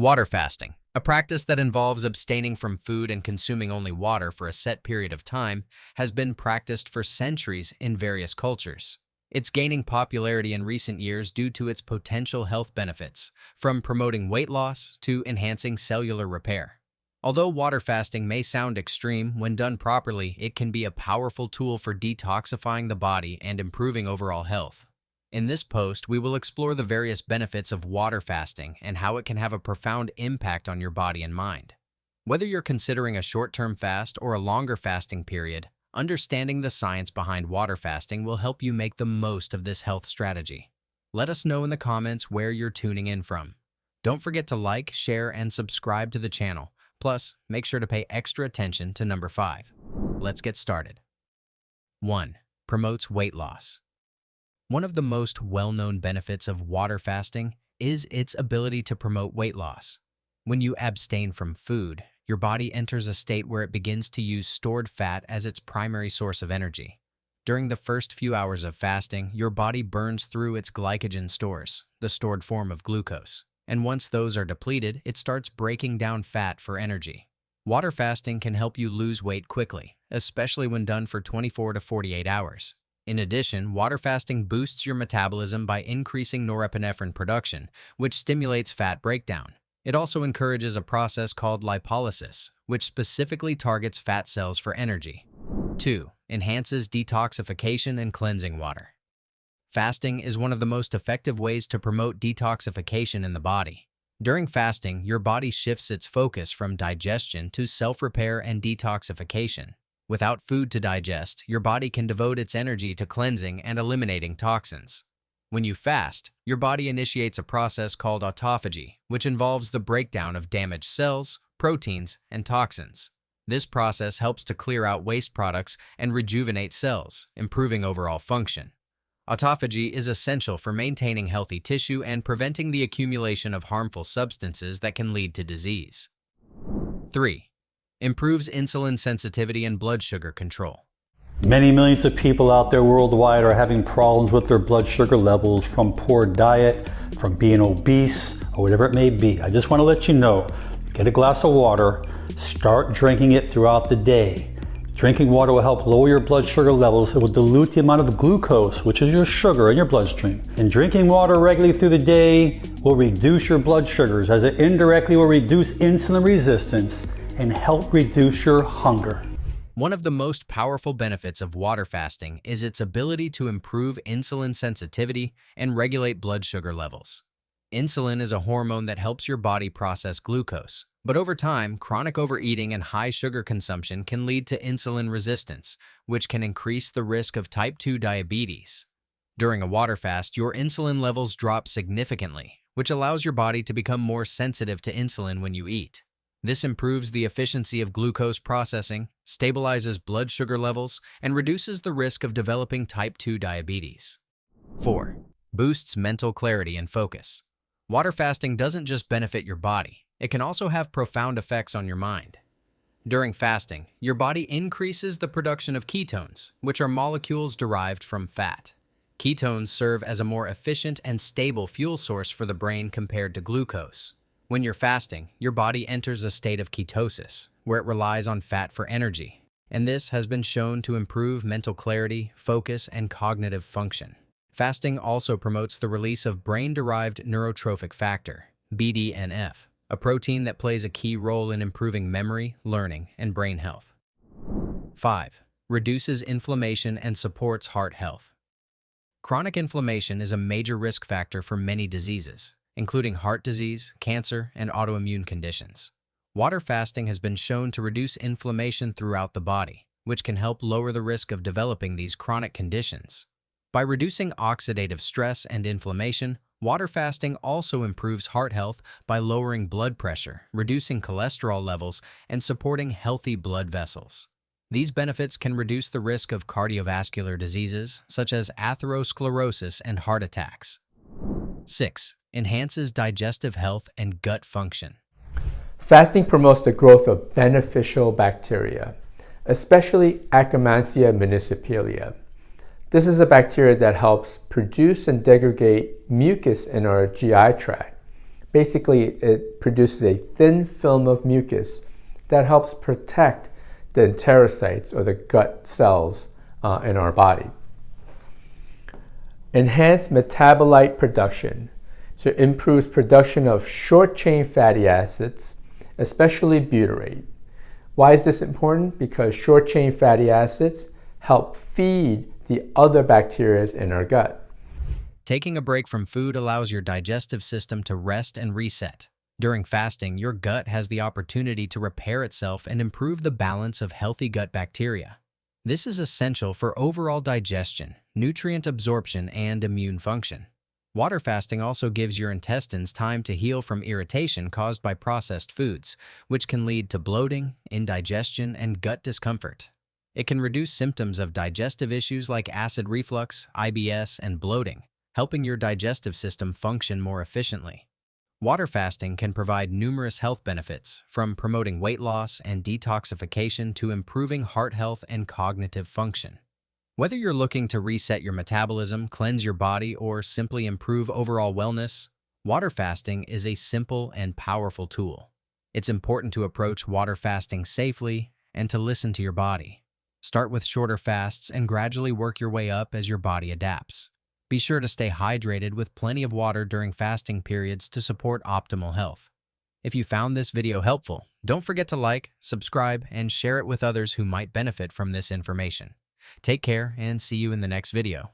Water fasting, a practice that involves abstaining from food and consuming only water for a set period of time, has been practiced for centuries in various cultures. It's gaining popularity in recent years due to its potential health benefits, from promoting weight loss to enhancing cellular repair. Although water fasting may sound extreme, when done properly, it can be a powerful tool for detoxifying the body and improving overall health. In this post, we will explore the various benefits of water fasting and how it can have a profound impact on your body and mind. Whether you're considering a short-term fast or a longer fasting period, understanding the science behind water fasting will help you make the most of this health strategy. Let us know in the comments where you're tuning in from. Don't forget to like, share, and subscribe to the channel. Plus, make sure to pay extra attention to number 5. Let's get started. 1. Promotes weight loss. One of the most well-known benefits of water fasting is its ability to promote weight loss. When you abstain from food, your body enters a state where it begins to use stored fat as its primary source of energy. During the first few hours of fasting, your body burns through its glycogen stores, the stored form of glucose. And once those are depleted, it starts breaking down fat for energy. Water fasting can help you lose weight quickly, especially when done for 24 to 48 hours. In addition, water fasting boosts your metabolism by increasing norepinephrine production, which stimulates fat breakdown. It also encourages a process called lipolysis, which specifically targets fat cells for energy. 2. Enhances detoxification and cleansing water. Fasting is one of the most effective ways to promote detoxification in the body. During fasting, your body shifts its focus from digestion to self-repair and detoxification. Without food to digest, your body can devote its energy to cleansing and eliminating toxins. When you fast, your body initiates a process called autophagy, which involves the breakdown of damaged cells, proteins, and toxins. This process helps to clear out waste products and rejuvenate cells, improving overall function. Autophagy is essential for maintaining healthy tissue and preventing the accumulation of harmful substances that can lead to disease. 3. Improves insulin sensitivity and blood sugar control. Many millions of people out there worldwide are having problems with their blood sugar levels from poor diet, from being obese, or whatever it may be. I just want to let you know, get a glass of water, start drinking it throughout the day. Drinking water will help lower your blood sugar levels. It will dilute the amount of glucose, which is your sugar in your bloodstream. And drinking water regularly through the day will reduce your blood sugars, as it indirectly will reduce insulin resistance and help reduce your hunger. One of the most powerful benefits of water fasting is its ability to improve insulin sensitivity and regulate blood sugar levels. Insulin is a hormone that helps your body process glucose, but over time, chronic overeating and high sugar consumption can lead to insulin resistance, which can increase the risk of type 2 diabetes. During a water fast, your insulin levels drop significantly, which allows your body to become more sensitive to insulin when you eat. This improves the efficiency of glucose processing, stabilizes blood sugar levels, and reduces the risk of developing type 2 diabetes. 4. Boosts mental clarity and focus. Water fasting doesn't just benefit your body, it can also have profound effects on your mind. During fasting, your body increases the production of ketones, which are molecules derived from fat. Ketones serve as a more efficient and stable fuel source for the brain compared to glucose. When you're fasting, your body enters a state of ketosis, where it relies on fat for energy, and this has been shown to improve mental clarity, focus, and cognitive function. Fasting also promotes the release of brain-derived neurotrophic factor, BDNF, a protein that plays a key role in improving memory, learning, and brain health. 5. Reduces inflammation and supports heart health. Chronic inflammation is a major risk factor for many diseases, including heart disease, cancer, and autoimmune conditions. Water fasting has been shown to reduce inflammation throughout the body, which can help lower the risk of developing these chronic conditions. By reducing oxidative stress and inflammation, water fasting also improves heart health by lowering blood pressure, reducing cholesterol levels, and supporting healthy blood vessels. These benefits can reduce the risk of cardiovascular diseases, such as atherosclerosis and heart attacks. 6. Enhances digestive health and gut function. Fasting promotes the growth of beneficial bacteria, especially Akkermansia municipale. This is a bacteria that helps produce and degrade mucus in our GI tract. Basically, it produces a thin film of mucus that helps protect the enterocytes or the gut cells in our body. Enhanced metabolite production. So it improves production of short-chain fatty acids, especially butyrate. Why is this important? Because short-chain fatty acids help feed the other bacteria in our gut. Taking a break from food allows your digestive system to rest and reset. During fasting, your gut has the opportunity to repair itself and improve the balance of healthy gut bacteria. This is essential for overall digestion, nutrient absorption, and immune function. Water fasting also gives your intestines time to heal from irritation caused by processed foods, which can lead to bloating, indigestion, and gut discomfort. It can reduce symptoms of digestive issues like acid reflux, IBS, and bloating, helping your digestive system function more efficiently. Water fasting can provide numerous health benefits, from promoting weight loss and detoxification to improving heart health and cognitive function. Whether you're looking to reset your metabolism, cleanse your body, or simply improve overall wellness, water fasting is a simple and powerful tool. It's important to approach water fasting safely and to listen to your body. Start with shorter fasts and gradually work your way up as your body adapts. Be sure to stay hydrated with plenty of water during fasting periods to support optimal health. If you found this video helpful, don't forget to like, subscribe, and share it with others who might benefit from this information. Take care and see you in the next video.